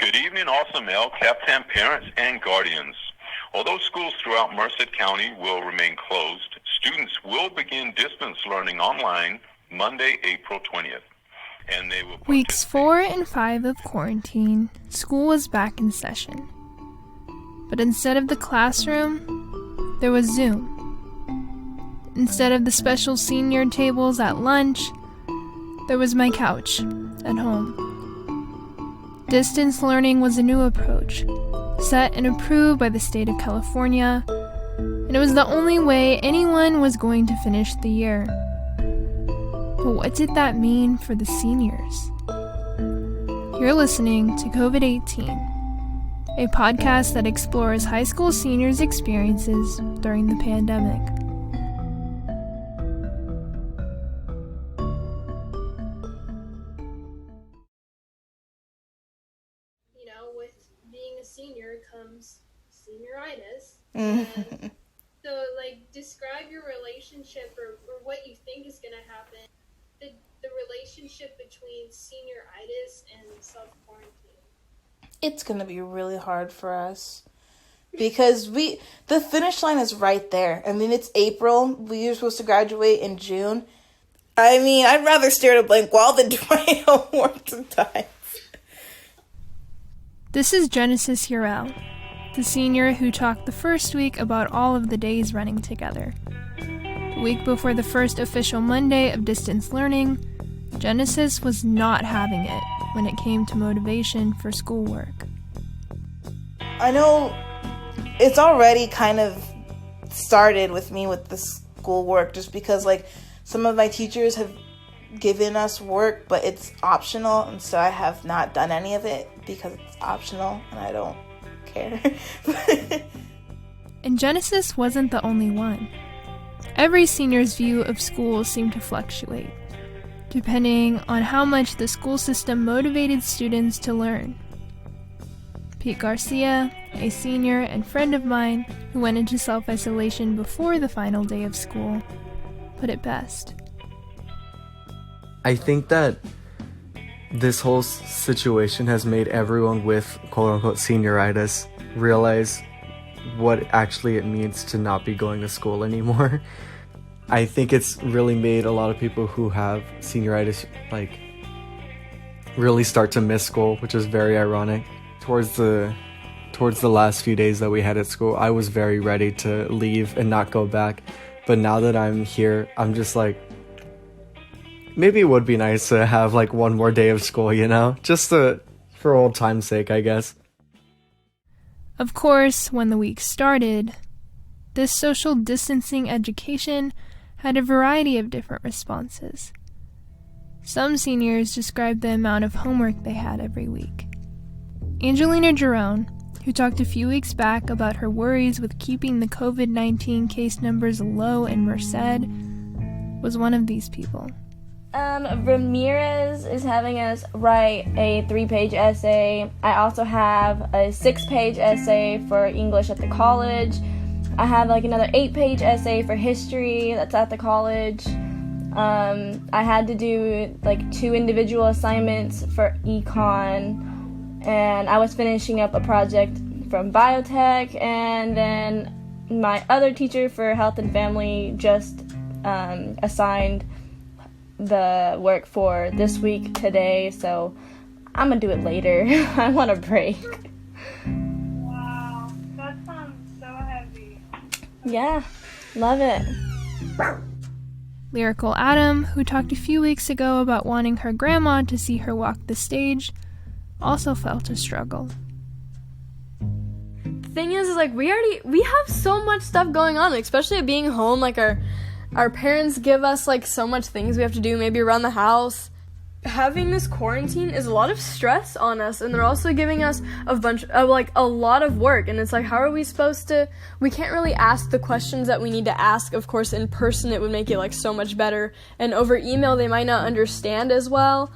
Good evening, Awesome L, Captain parents, and guardians. Although schools throughout Merced County will remain closed, students will begin distance learning online Monday, April 20th. And they will Weeks 4 and 5 of quarantine, school was back in session. But instead of the classroom, there was Zoom. Instead of the special senior tables at lunch, there was my couch at home. Distance learning was a new approach, set and approved by the state of California, and it was the only way anyone was going to finish the year. But what did that mean for the seniors? You're listening to COVID-18, a podcast that explores high school seniors' experiences during the pandemic. With being a senior comes senioritis. And so, describe your relationship or what you think is going to happen, the relationship between senioritis and self-quarantine. It's going to be really hard for us because the finish line is right there. I mean, it's April. We were supposed to graduate in June. I mean, I'd rather stare at a blank wall than do my homework sometimes. This is Genesis Urel, the senior who talked the first week about all of the days running together. The week before the first official Monday of distance learning, Genesis was not having it when it came to motivation for schoolwork. I know it's already kind of started with me with the schoolwork just because, some of my teachers have given us work, but it's optional, and so I have not done any of it because it's optional and I don't care. And Genesis wasn't the only one. Every senior's view of school seemed to fluctuate, depending on how much the school system motivated students to learn. Pete Garcia, a senior and friend of mine who went into self-isolation before the final day of school, put it best. I think that this whole situation has made everyone with quote-unquote senioritis realize what actually it means to not be going to school anymore. I think it's really made a lot of people who have senioritis really start to miss school, which is very ironic. Towards the last few days that we had at school, I was very ready to leave and not go back. But now that I'm here, I'm just maybe it would be nice to have one more day of school, just for old time's sake, I guess. Of course, when the week started, this social distancing education had a variety of different responses. Some seniors described the amount of homework they had every week. Angelina Jerome, who talked a few weeks back about her worries with keeping the COVID-19 case numbers low in Merced, was one of these people. Ramirez is having us write a 3-page essay. I also have a 6-page essay for English at the college. I have another 8-page essay for history that's at the college. I had to do 2 individual assignments for econ, and I was finishing up a project from biotech, and then my other teacher for health and family just assigned the work for this week today, so I'm gonna do it later. I want a break. Wow, that sounds so heavy. Yeah, love it. Lyrical Adam, who talked a few weeks ago about wanting her grandma to see her walk the stage, also felt a struggle. The thing is we have so much stuff going on, especially at being home. Our parents give us so much things we have to do, maybe around the house. Having this quarantine is a lot of stress on us, and they're also giving us a bunch of a lot of work, and it's how are we supposed to, we can't really ask the questions that we need to ask. Of course, in person it would make it so much better, and over email they might not understand as well.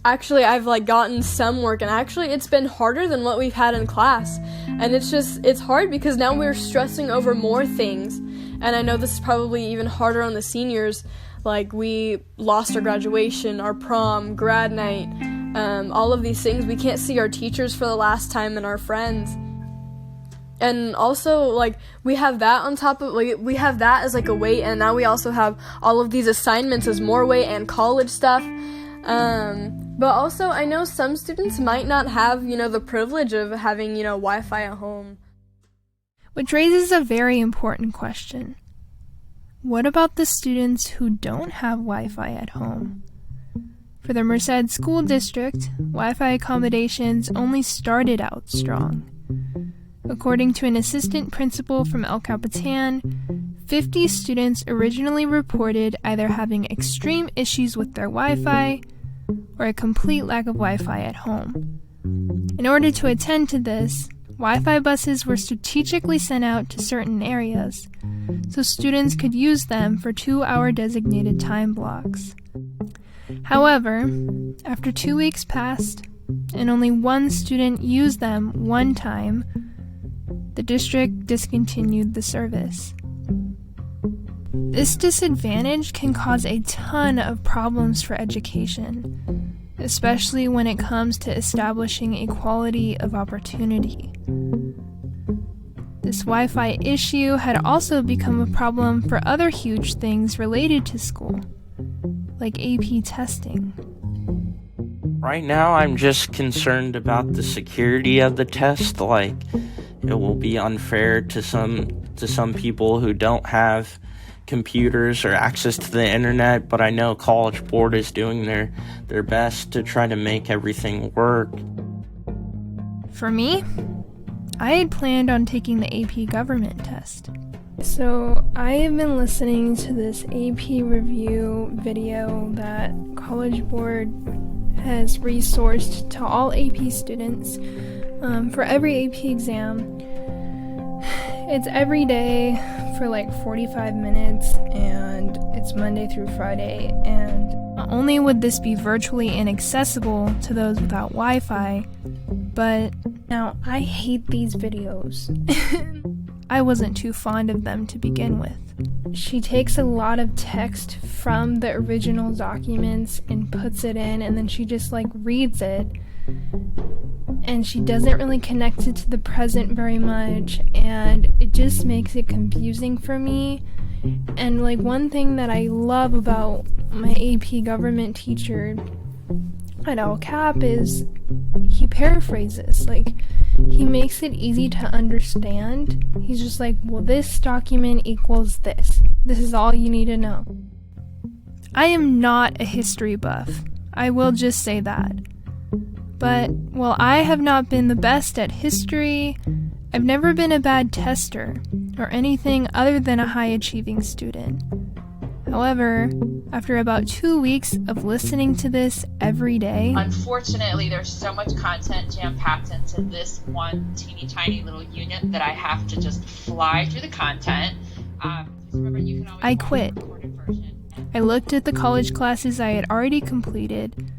Actually, I've gotten some work, and actually it's been harder than what we've had in class, and it's hard because now we're stressing over more things. And I know this is probably even harder on the seniors. We lost our graduation, our prom, grad night, all of these things. We can't see our teachers for the last time and our friends. And also, like, we have that on top of, like, we have that as, like, a weight, and now we also have all of these assignments as more weight and college stuff. But also, I know some students might not have, the privilege of having, Wi-Fi at home. Which raises a very important question. What about the students who don't have Wi-Fi at home? For the Merced School District, Wi-Fi accommodations only started out strong. According to an assistant principal from El Capitan, 50 students originally reported either having extreme issues with their Wi-Fi or a complete lack of Wi-Fi at home. In order to attend to this, Wi-Fi buses were strategically sent out to certain areas so students could use them for 2-hour designated time blocks. However, after 2 weeks passed and only one student used them one time, the district discontinued the service. This disadvantage can cause a ton of problems for education, especially when it comes to establishing equality of opportunity. This Wi-Fi issue had also become a problem for other huge things related to school, like AP testing. Right now, I'm just concerned about the security of the test. Like, it will be unfair to some people who don't have computers or access to the internet, but I know College Board is doing their best to try to make everything work. For me, I had planned on taking the AP government test. So I have been listening to this AP review video that College Board has resourced to all AP students for every AP exam. It's every day for like 45 minutes, and it's Monday through Friday, and not only would this be virtually inaccessible to those without Wi-Fi, but now I hate these videos. I wasn't too fond of them to begin with. She takes a lot of text from the original documents and puts it in, and then she just like reads it, and she doesn't really connect it to the present very much, and it just makes it confusing for me. And like, one thing that I love about my AP government teacher at El Cap is he paraphrases. Like, he makes it easy to understand. He's just like, well, this document equals this. This is all you need to know. I am not a history buff. I will just say that. But while I have not been the best at history, I've never been a bad tester or anything other than a high-achieving student. However, after about 2 weeks of listening to this every day, unfortunately, there's so much content jam-packed into this one teeny tiny little unit that I have to just fly through the content. Remember, you can always I quit. I looked at the college classes I had already completed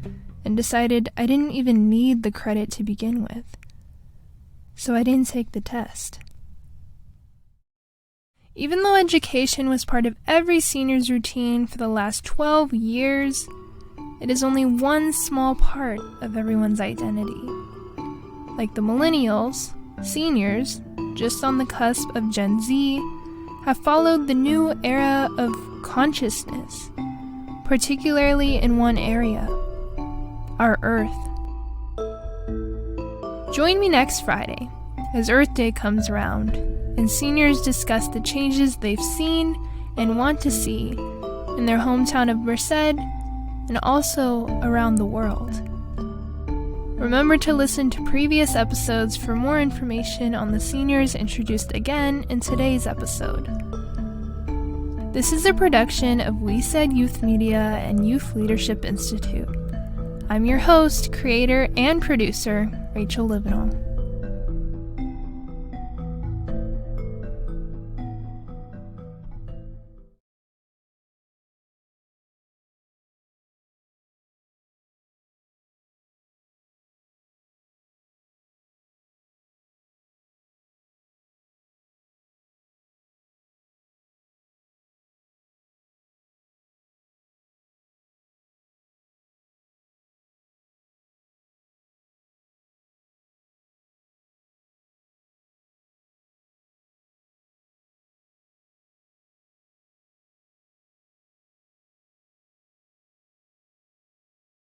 and decided I didn't even need the credit to begin with. So I didn't take the test. Even though education was part of every senior's routine for the last 12 years, it is only one small part of everyone's identity. Like the millennials, seniors, just on the cusp of Gen Z, have followed the new era of consciousness, particularly in one area, our Earth. Join me next Friday as Earth Day comes around and seniors discuss the changes they've seen and want to see in their hometown of Merced and also around the world. Remember to listen to previous episodes for more information on the seniors introduced again in today's episode. This is a production of We Said Youth Media and Youth Leadership Institute. I'm your host, creator, and producer, Rachel Livenall.